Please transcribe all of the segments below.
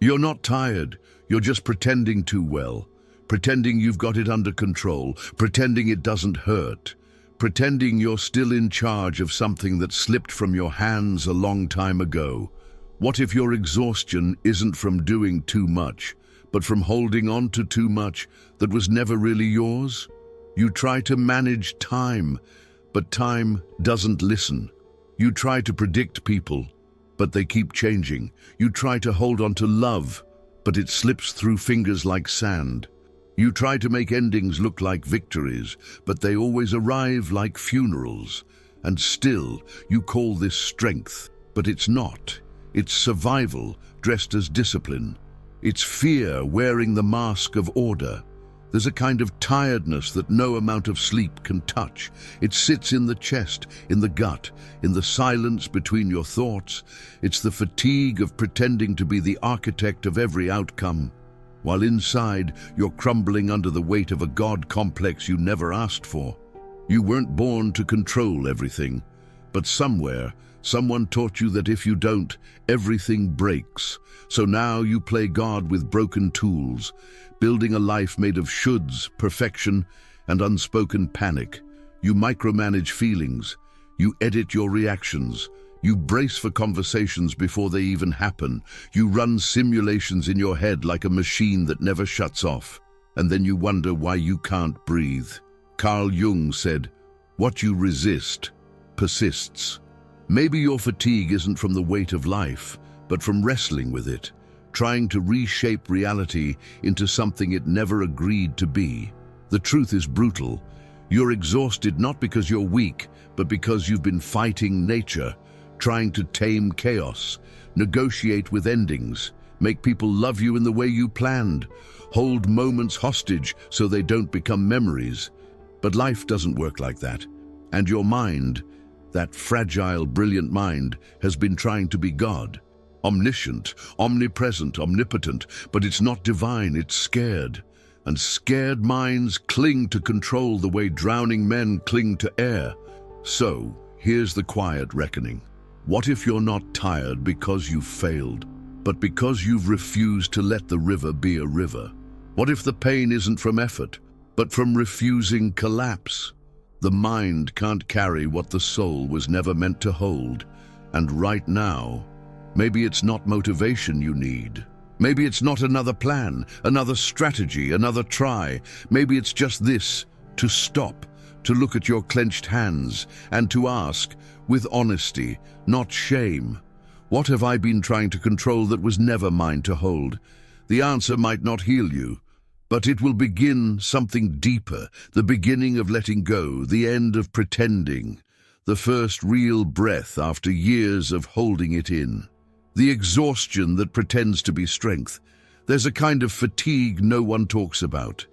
You're not tired, you're just pretending too well. Pretending you've got it under control, pretending it doesn't hurt, pretending you're still in charge of something that slipped from your hands a long time ago. What if your exhaustion isn't from doing too much, but from holding on to too much that was never really yours? You try to manage time, but time doesn't listen. You try to predict people, but they keep changing. You try to hold on to love, but it slips through fingers like sand. You try to make endings look like victories, but they always arrive like funerals. And still, you call this strength, but it's not. It's survival dressed as discipline. It's fear wearing the mask of order. There's a kind of tiredness that no amount of sleep can touch. It sits in the chest, in the gut, in the silence between your thoughts. It's the fatigue of pretending to be the architect of every outcome, while inside you're crumbling under the weight of a God complex you never asked for. You weren't born to control everything, but somewhere, someone taught you that if you don't, everything breaks. So now you play God with broken tools, building a life made of shoulds, perfection, and unspoken panic. You micromanage feelings. You edit your reactions. You brace for conversations before they even happen. You run simulations in your head like a machine that never shuts off. And then you wonder why you can't breathe. Carl Jung said, "What you resist persists." Maybe your fatigue isn't from the weight of life, but from wrestling with it, trying to reshape reality into something it never agreed to be. The truth is brutal. You're exhausted not because you're weak, but because you've been fighting nature, trying to tame chaos, negotiate with endings, make people love you in the way you planned, hold moments hostage so they don't become memories. But life doesn't work like that. And your mind, that fragile, brilliant mind, has been trying to be God. Omniscient, omnipresent, omnipotent, but it's not divine, it's scared. And scared minds cling to control the way drowning men cling to air. So, here's the quiet reckoning. What if you're not tired because you've failed, but because you've refused to let the river be a river? What if the pain isn't from effort, but from refusing collapse? The mind can't carry what the soul was never meant to hold. And right now, maybe it's not motivation you need. Maybe it's not another plan, another strategy, another try. Maybe it's just this, to stop, to look at your clenched hands, and to ask, with honesty, not shame, what have I been trying to control that was never mine to hold? The answer might not heal you, but it will begin something deeper, the beginning of letting go, the end of pretending, the first real breath after years of holding it in. The exhaustion that pretends to be strength. There's a kind of fatigue no one talks about.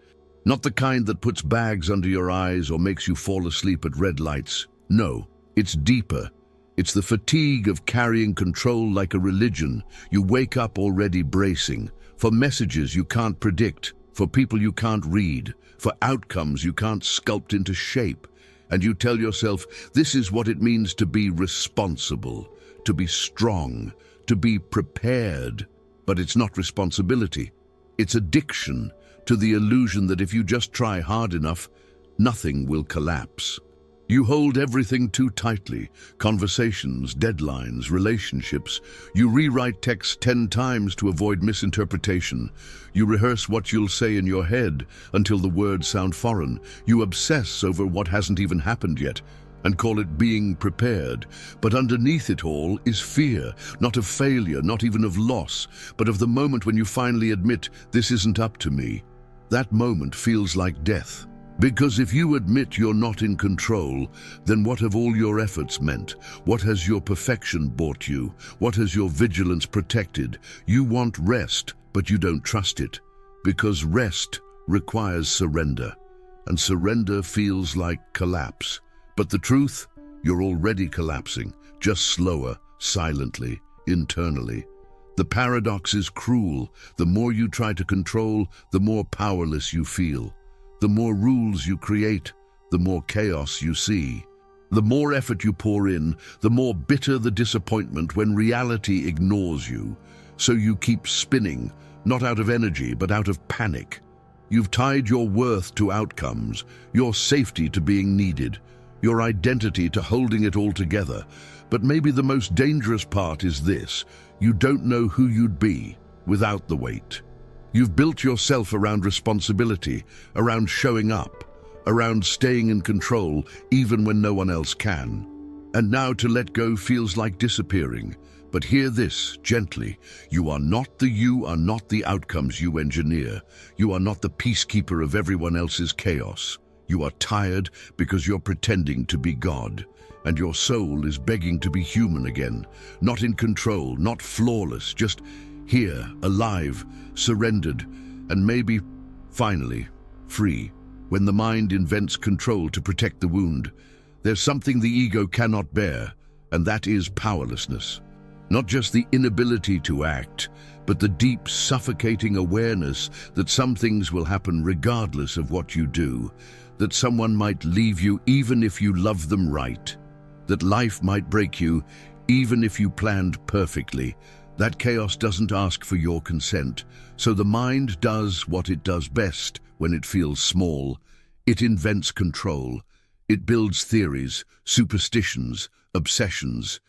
Not the kind that puts bags under your eyes or makes you fall asleep at red lights. No, it's deeper. It's the fatigue of carrying control like a religion. You wake up already bracing, for messages you can't predict, for people you can't read, for outcomes you can't sculpt into shape. And you tell yourself, this is what it means to be responsible, to be strong, to be prepared. But it's not responsibility. It's addiction to the illusion that if you just try hard enough, nothing will collapse. You hold everything too tightly, conversations, deadlines, relationships. You rewrite texts 10 times to avoid misinterpretation. You rehearse what you'll say in your head until the words sound foreign. You obsess over what hasn't even happened yet and call it being prepared. But underneath it all is fear, not of failure, not even of loss, but of the moment when you finally admit, this isn't up to me. That moment feels like death. Because if you admit you're not in control, then what have all your efforts meant? What has your perfection bought you? What has your vigilance protected? You want rest, but you don't trust it. Because rest requires surrender, and surrender feels like collapse. But the truth? You're already collapsing, just slower, silently, internally. The paradox is cruel. The more you try to control, the more powerless you feel. The more rules you create, the more chaos you see. The more effort you pour in, the more bitter the disappointment when reality ignores you. So you keep spinning, not out of energy, but out of panic. You've tied your worth to outcomes, your safety to being needed, your identity to holding it all together. But maybe the most dangerous part is this: you don't know who you'd be without the weight. You've built yourself around responsibility, around showing up, around staying in control even when no one else can. And now to let go feels like disappearing. But hear this gently: you are not the outcomes you engineer. You are not the peacekeeper of everyone else's chaos. You are tired because you're pretending to be God. And your soul is begging to be human again. Not in control, not flawless, just here, alive, surrendered, and maybe, finally, free. When the mind invents control to protect the wound, there's something the ego cannot bear, and that is powerlessness. Not just the inability to act, but the deep, suffocating awareness that some things will happen regardless of what you do, that someone might leave you even if you love them right, that life might break you even if you planned perfectly. That chaos doesn't ask for your consent, so the mind does what it does best when it feels small. It invents control. It builds theories, superstitions, obsessions.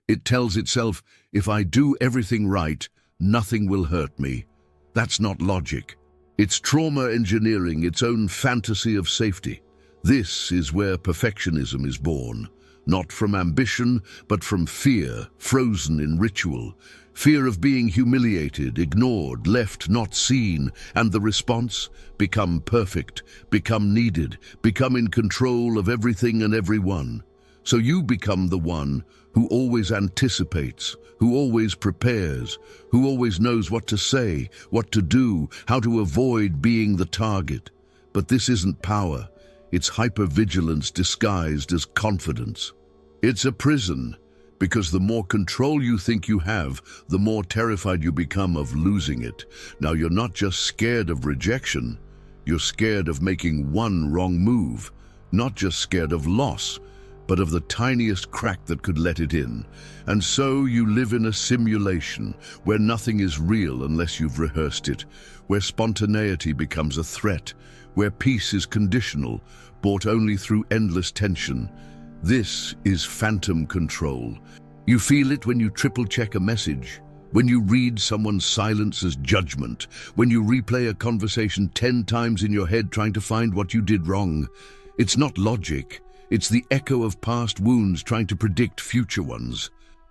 It tells itself, if I do everything right, nothing will hurt me. That's not logic. It's trauma engineering its own fantasy of safety. This is where perfectionism is born. Not from ambition, but from fear, frozen in ritual. Fear of being humiliated, ignored, left not seen, and the response? Become perfect, become needed, become in control of everything and everyone. So you become the one who always anticipates, who always prepares, who always knows what to say, what to do, how to avoid being the target. But this isn't power. It's hypervigilance disguised as confidence. It's a prison, because the more control you think you have, the more terrified you become of losing it. Now, you're not just scared of rejection, you're scared of making one wrong move, not just scared of loss, but of the tiniest crack that could let it in. And so you live in a simulation where nothing is real unless you've rehearsed it, where spontaneity becomes a threat, where peace is conditional, bought only through endless tension. This is phantom control. You feel it when you triple-check a message, when you read someone's silence as judgment, when you replay a conversation 10 times in your head trying to find what you did wrong. It's not logic. It's the echo of past wounds trying to predict future ones.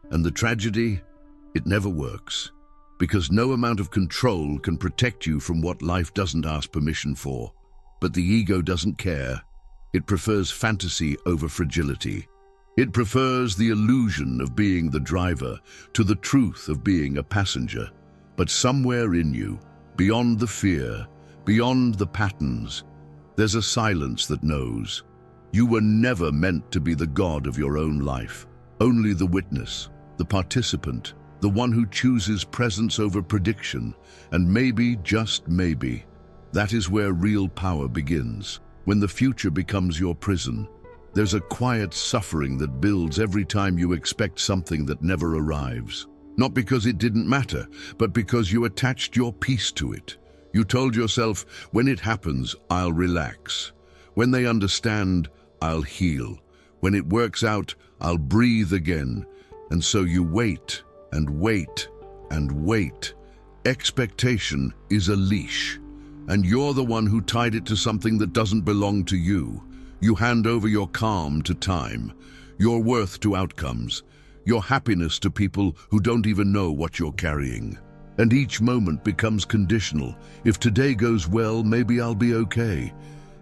And the tragedy? It never works. Because no amount of control can protect you from what life doesn't ask permission for. But the ego doesn't care. It prefers fantasy over fragility. It prefers the illusion of being the driver to the truth of being a passenger. But somewhere in you, beyond the fear, beyond the patterns, there's a silence that knows. You were never meant to be the god of your own life. Only the witness, the participant, the one who chooses presence over prediction. And maybe, just maybe, that is where real power begins. When the future becomes your prison, there's a quiet suffering that builds every time you expect something that never arrives. Not because it didn't matter, but because you attached your peace to it. You told yourself, when it happens, I'll relax. When they understand, I'll heal. When it works out, I'll breathe again. And so you wait and wait and wait. Expectation is a leash. And you're the one who tied it to something that doesn't belong to you. You hand over your calm to time, your worth to outcomes, your happiness to people who don't even know what you're carrying. And each moment becomes conditional. If today goes well, maybe I'll be okay.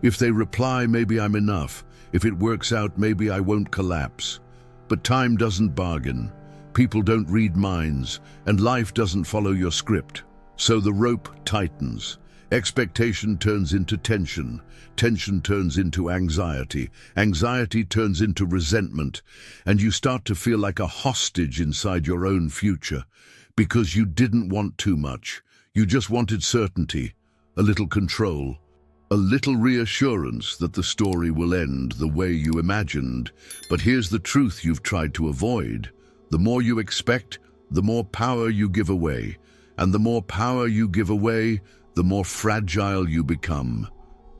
If they reply, maybe I'm enough. If it works out, maybe I won't collapse. But time doesn't bargain. People don't read minds, and life doesn't follow your script. So the rope tightens. Expectation turns into tension. Tension turns into anxiety. Anxiety turns into resentment. And you start to feel like a hostage inside your own future. Because you didn't want too much. You just wanted certainty, a little control, a little reassurance that the story will end the way you imagined. But here's the truth you've tried to avoid. The more you expect, the more power you give away. And the more power you give away, the more fragile you become.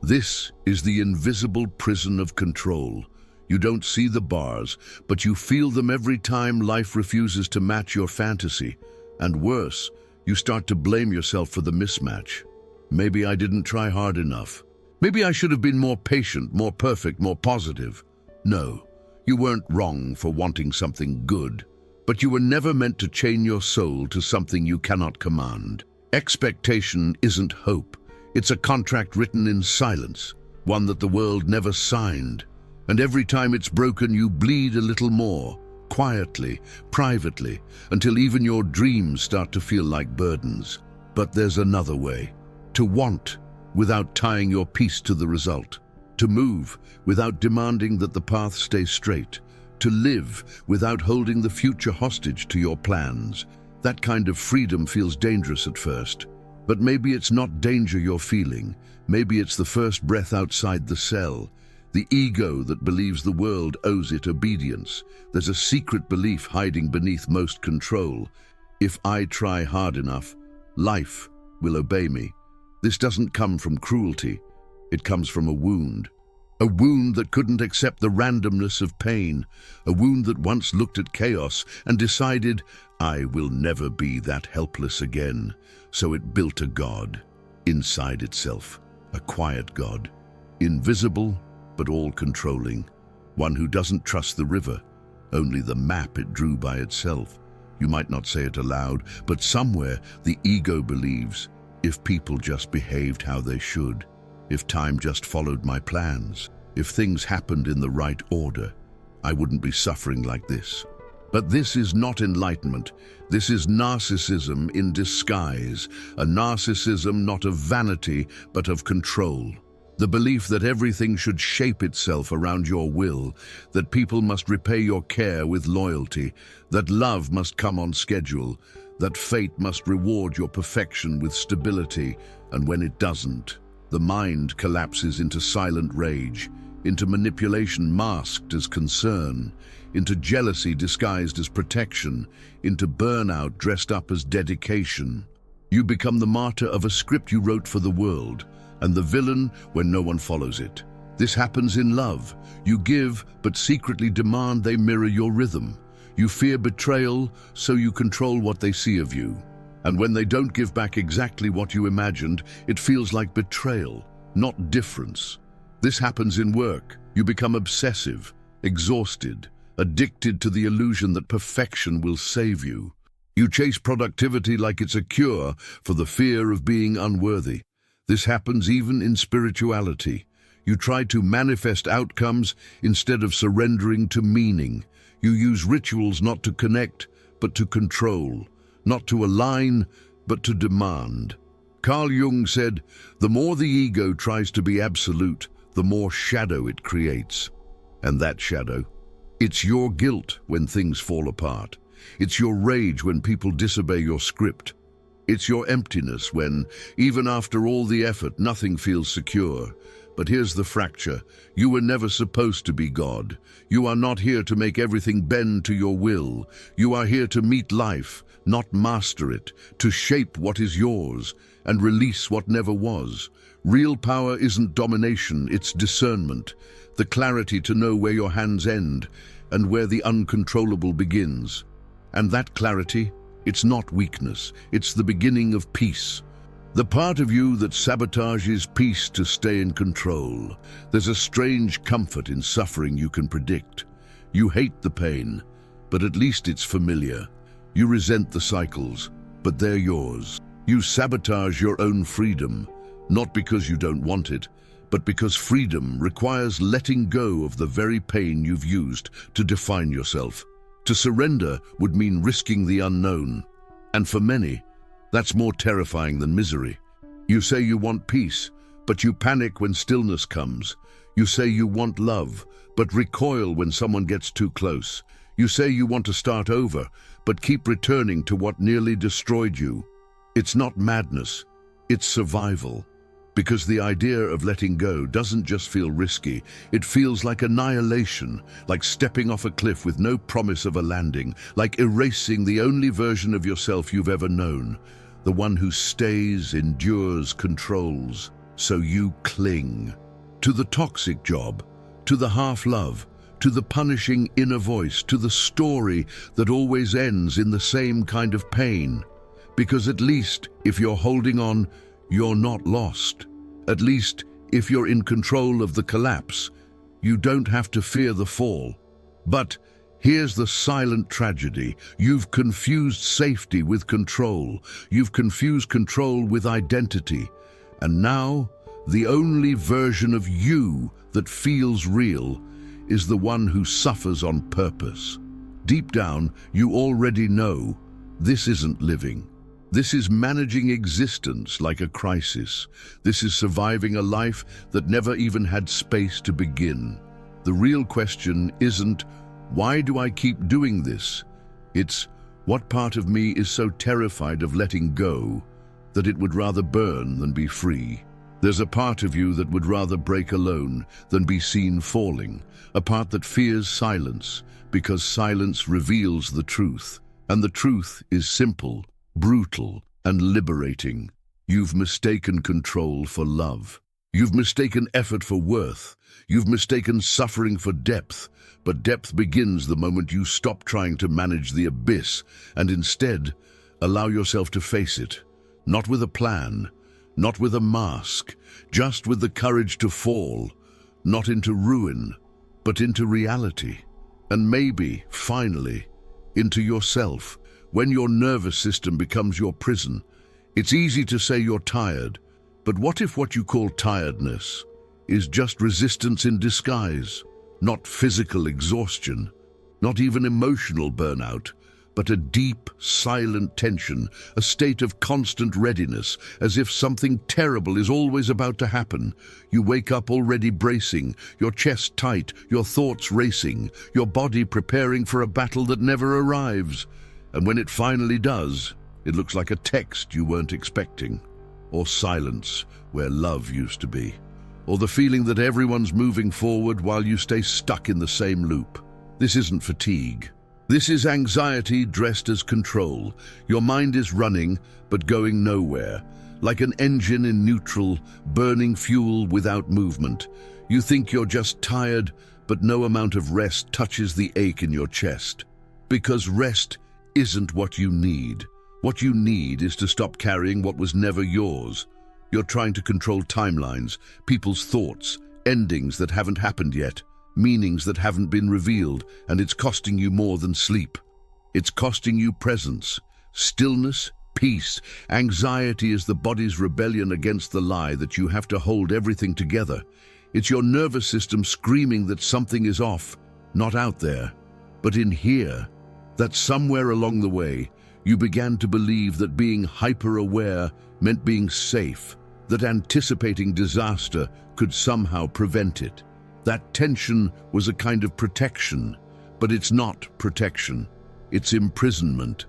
This is the invisible prison of control. You don't see the bars, but you feel them every time life refuses to match your fantasy. And worse, you start to blame yourself for the mismatch. Maybe I didn't try hard enough. Maybe I should have been more patient, more perfect, more positive. No, you weren't wrong for wanting something good, but you were never meant to chain your soul to something you cannot command. Expectation isn't hope. It's a contract written in silence, one that the world never signed. And every time it's broken, you bleed a little more, quietly, privately, until even your dreams start to feel like burdens. But there's another way. To want without tying your peace to the result. To move without demanding that the path stay straight. To live without holding the future hostage to your plans. That kind of freedom feels dangerous at first. But maybe it's not danger you're feeling. Maybe it's the first breath outside the cell. The ego that believes the world owes it obedience. There's a secret belief hiding beneath most control. If I try hard enough, life will obey me. This doesn't come from cruelty. It comes from a wound. A wound that couldn't accept the randomness of pain. A wound that once looked at chaos and decided, I will never be that helpless again. So it built a god inside itself, a quiet god, invisible but all-controlling, one who doesn't trust the river, only the map it drew by itself. You might not say it aloud, but somewhere the ego believes, if people just behaved how they should, if time just followed my plans, if things happened in the right order, I wouldn't be suffering like this. But this is not enlightenment. This is narcissism in disguise, a narcissism not of vanity, but of control. The belief that everything should shape itself around your will, that people must repay your care with loyalty, that love must come on schedule, that fate must reward your perfection with stability, and when it doesn't, the mind collapses into silent rage, into manipulation masked as concern, into jealousy disguised as protection, into burnout dressed up as dedication. You become the martyr of a script you wrote for the world, and the villain when no one follows it. This happens in love. You give, but secretly demand they mirror your rhythm. You fear betrayal, so you control what they see of you. And when they don't give back exactly what you imagined, it feels like betrayal, not difference. This happens in work. You become obsessive, exhausted, addicted to the illusion that perfection will save you. You chase productivity like it's a cure for the fear of being unworthy. This happens even in spirituality. You try to manifest outcomes instead of surrendering to meaning. You use rituals not to connect, but to control, not to align, but to demand. Carl Jung said, the more the ego tries to be absolute, the more shadow it creates. And that shadow, it's your guilt when things fall apart. It's your rage when people disobey your script. It's your emptiness when, even after all the effort, nothing feels secure. But here's the fracture. You were never supposed to be God. You are not here to make everything bend to your will. You are here to meet life, not master it, to shape what is yours and release what never was. Real power isn't domination, it's discernment, the clarity to know where your hands end and where the uncontrollable begins. And that clarity, it's not weakness, it's the beginning of peace. The part of you that sabotages peace to stay in control. There's a strange comfort in suffering you can predict. You hate the pain, but at least it's familiar. You resent the cycles, but they're yours. You sabotage your own freedom, not because you don't want it, but because freedom requires letting go of the very pain you've used to define yourself. To surrender would mean risking the unknown. And for many, that's more terrifying than misery. You say you want peace, but you panic when stillness comes. You say you want love, but recoil when someone gets too close. You say you want to start over, but keep returning to what nearly destroyed you. It's not madness, it's survival. Because the idea of letting go doesn't just feel risky, it feels like annihilation, like stepping off a cliff with no promise of a landing, like erasing the only version of yourself you've ever known. the one who stays, endures, controls, so you cling. To the toxic job, to the half-love, to the punishing inner voice, to the story that always ends in the same kind of pain. Because at least, if you're holding on, you're not lost. At least, if you're in control of the collapse, you don't have to fear the fall. But here's the silent tragedy. You've confused safety with control. You've confused control with identity. And now, the only version of you that feels real is the one who suffers on purpose. Deep down, you already know this isn't living. This is managing existence like a crisis. This is surviving a life that never even had space to begin. The real question isn't, why do I keep doing this? It's, what part of me is so terrified of letting go that it would rather burn than be free? There's a part of you that would rather break alone than be seen falling, a part that fears silence because silence reveals the truth. And the truth is simple, brutal, and liberating. You've mistaken control for love. You've mistaken effort for worth. You've mistaken suffering for depth. But depth begins the moment you stop trying to manage the abyss and instead allow yourself to face it. Not with a plan, not with a mask, just with the courage to fall, not into ruin, but into reality. And maybe, finally, into yourself. When your nervous system becomes your prison, it's easy to say you're tired, but what if what you call tiredness is just resistance in disguise? Not physical exhaustion, not even emotional burnout, but a deep, silent tension, a state of constant readiness, as if something terrible is always about to happen. You wake up already bracing, your chest tight, your thoughts racing, your body preparing for a battle that never arrives. And when it finally does, it looks like a text you weren't expecting, or silence where love used to be, or the feeling that everyone's moving forward while you stay stuck in the same loop. This isn't fatigue. This is anxiety dressed as control. Your mind is running, but going nowhere, like an engine in neutral, burning fuel without movement. You think you're just tired, but no amount of rest touches the ache in your chest. Because rest isn't what you need. What you need is to stop carrying what was never yours. You're trying to control timelines, people's thoughts, endings that haven't happened yet, meanings that haven't been revealed, and it's costing you more than sleep. It's costing you presence, stillness, peace. Anxiety is the body's rebellion against the lie that you have to hold everything together. It's your nervous system screaming that something is off, not out there, but in here. That somewhere along the way, you began to believe that being hyper-aware meant being safe, that anticipating disaster could somehow prevent it. That tension was a kind of protection, but it's not protection. It's imprisonment.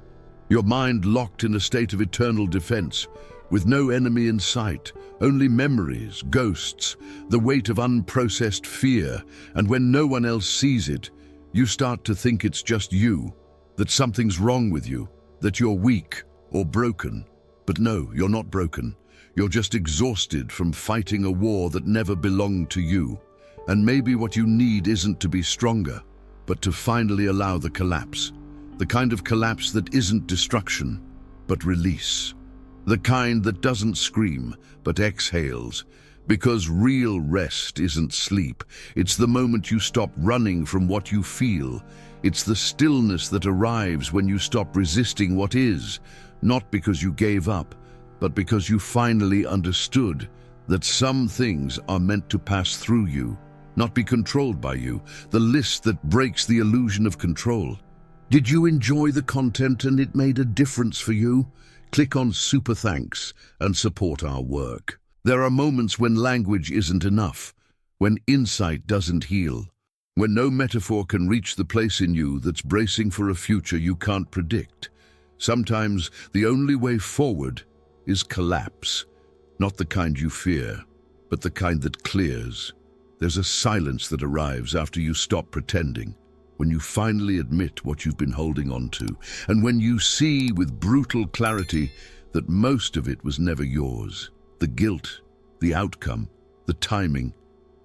Your mind locked in a state of eternal defense, with no enemy in sight, only memories, ghosts, the weight of unprocessed fear, and when no one else sees it, you start to think it's just you, that something's wrong with you, that you're weak or broken. But no, you're not broken. You're just exhausted from fighting a war that never belonged to you. And maybe what you need isn't to be stronger, but to finally allow the collapse. The kind of collapse that isn't destruction, but release. The kind that doesn't scream, but exhales. Because real rest isn't sleep. It's the moment you stop running from what you feel. It's the stillness that arrives when you stop resisting what is, not because you gave up, but because you finally understood that some things are meant to pass through you, not be controlled by you, the list that breaks the illusion of control. Did you enjoy the content and it made a difference for you? Click on Super Thanks and support our work. There are moments when language isn't enough, when insight doesn't heal, when no metaphor can reach the place in you that's bracing for a future you can't predict. Sometimes the only way forward is collapse, not the kind you fear, but the kind that clears. There's a silence that arrives after you stop pretending, when you finally admit what you've been holding on to, and when you see with brutal clarity that most of it was never yours. The guilt, the outcome, the timing,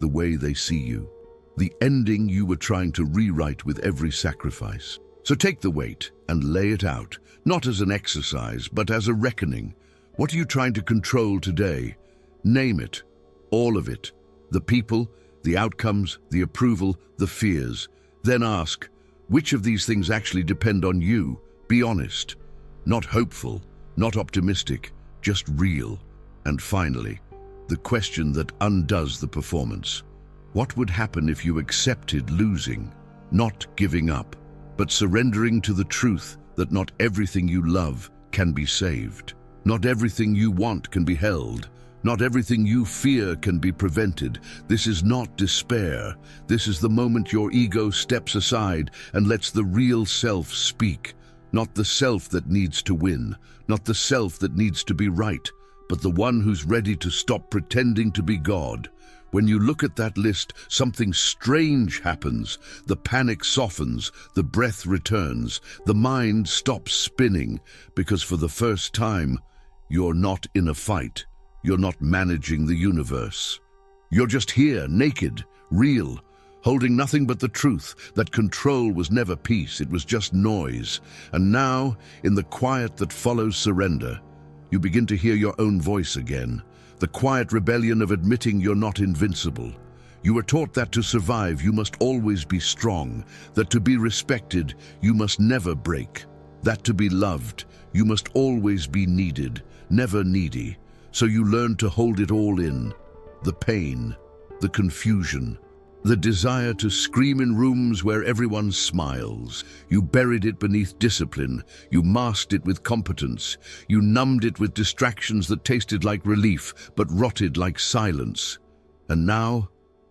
the way they see you. The ending you were trying to rewrite with every sacrifice. So take the weight and lay it out, not as an exercise, but as a reckoning. What are you trying to control today? Name it, all of it. The people, the outcomes, the approval, the fears. Then ask, which of these things actually depend on you? Be honest, not hopeful, not optimistic, just real. And finally, the question that undoes the performance. What would happen if you accepted losing, not giving up, but surrendering to the truth that not everything you love can be saved? Not everything you want can be held. Not everything you fear can be prevented. This is not despair. This is the moment your ego steps aside and lets the real self speak. Not the self that needs to win, not the self that needs to be right, but the one who's ready to stop pretending to be God. When you look at that list, something strange happens. The panic softens, the breath returns, the mind stops spinning, because for the first time, you're not in a fight. You're not managing the universe. You're just here, naked, real, holding nothing but the truth that control was never peace, it was just noise. And now, in the quiet that follows surrender, you begin to hear your own voice again, the quiet rebellion of admitting you're not invincible. You were taught that to survive, you must always be strong, that to be respected, you must never break, that to be loved, you must always be needed, never needy. So you learned to hold it all in, the pain, the confusion, the desire to scream in rooms where everyone smiles. You buried it beneath discipline, you masked it with competence, you numbed it with distractions that tasted like relief but rotted like silence. And now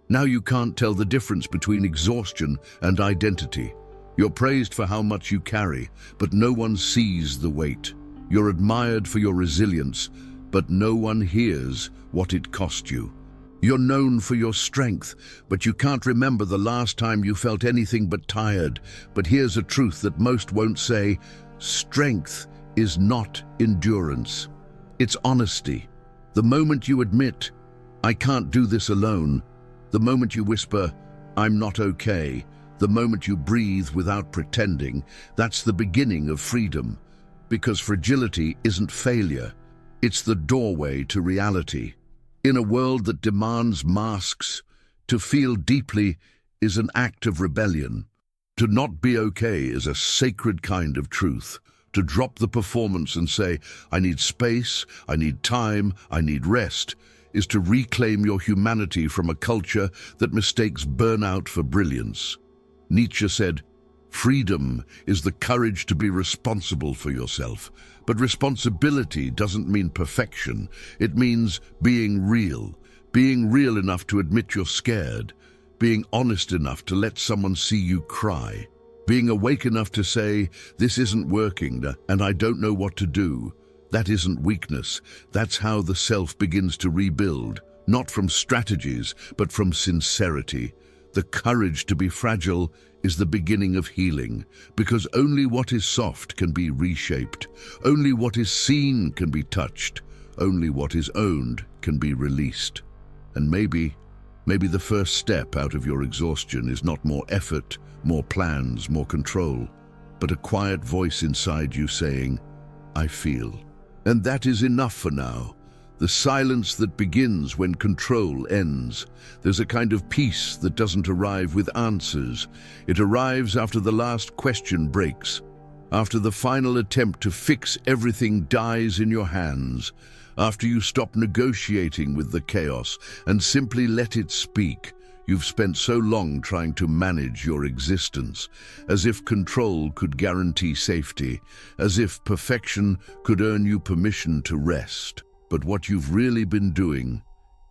you can't tell the difference between exhaustion and identity. You're praised for how much you carry, but no one sees the weight. You're admired for your resilience, but no one hears what it cost you. You're known for your strength, but you can't remember the last time you felt anything but tired. But here's a truth that most won't say. Strength is not endurance. It's honesty. The moment you admit, I can't do this alone. The moment you whisper, I'm not okay. The moment you breathe without pretending, that's the beginning of freedom. Because fragility isn't failure. It's the doorway to reality. In a world that demands masks, to feel deeply is an act of rebellion. To not be okay is a sacred kind of truth. To drop the performance and say, I need space, I need time, I need rest, is to reclaim your humanity from a culture that mistakes burnout for brilliance. Nietzsche said, freedom is the courage to be responsible for yourself. But responsibility doesn't mean perfection. It means being real enough to admit you're scared, being honest enough to let someone see you cry, being awake enough to say, this isn't working and I don't know what to do. That isn't weakness. That's how the self begins to rebuild, not from strategies, but from sincerity. The courage to be fragile is the beginning of healing, because only what is soft can be reshaped. Only what is seen can be touched. Only what is owned can be released. And maybe the first step out of your exhaustion is not more effort, more plans, more control, but a quiet voice inside you saying, I feel. And that is enough for now. The silence that begins when control ends. There's a kind of peace that doesn't arrive with answers. It arrives after the last question breaks, after the final attempt to fix everything dies in your hands, after you stop negotiating with the chaos and simply let it speak. You've spent so long trying to manage your existence, as if control could guarantee safety, as if perfection could earn you permission to rest. But what you've really been doing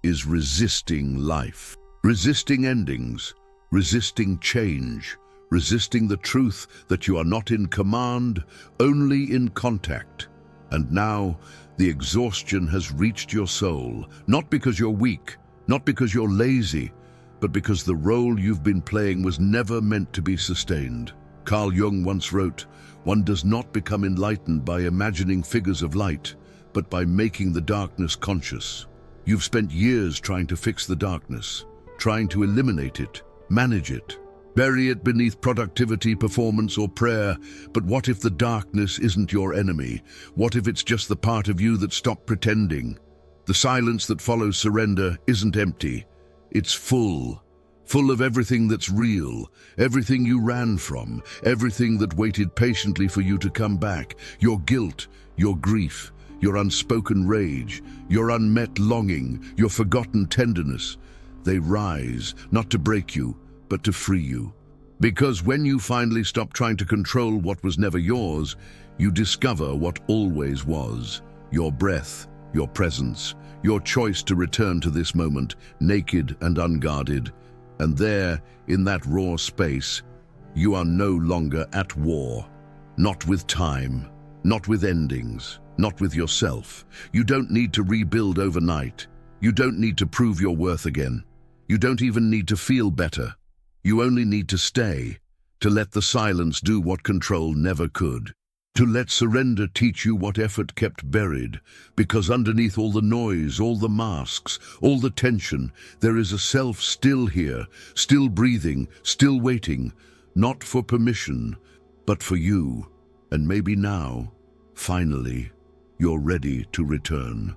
is resisting life, resisting endings, resisting change, resisting the truth that you are not in command, only in contact. And now the exhaustion has reached your soul, not because you're weak, not because you're lazy, but because the role you've been playing was never meant to be sustained. Carl Jung once wrote, one does not become enlightened by imagining figures of light, but by making the darkness conscious. You've spent years trying to fix the darkness, trying to eliminate it, manage it, bury it beneath productivity, performance, or prayer. But what if the darkness isn't your enemy? What if it's just the part of you that stopped pretending? The silence that follows surrender isn't empty. It's full of everything that's real, everything you ran from, everything that waited patiently for you to come back. Your guilt, your grief, your unspoken rage, your unmet longing, your forgotten tenderness. They rise, not to break you, but to free you. Because when you finally stop trying to control what was never yours, you discover what always was: your breath, your presence, your choice to return to this moment, naked and unguarded. And there, in that raw space, you are no longer at war. Not with time, not with endings, not with yourself. You don't need to rebuild overnight. You don't need to prove your worth again. You don't even need to feel better. You only need to stay, to let the silence do what control never could. To let surrender teach you what effort kept buried, because underneath all the noise, all the masks, all the tension, there is a self still here, still breathing, still waiting, not for permission, but for you. And maybe now, finally, you're ready to return.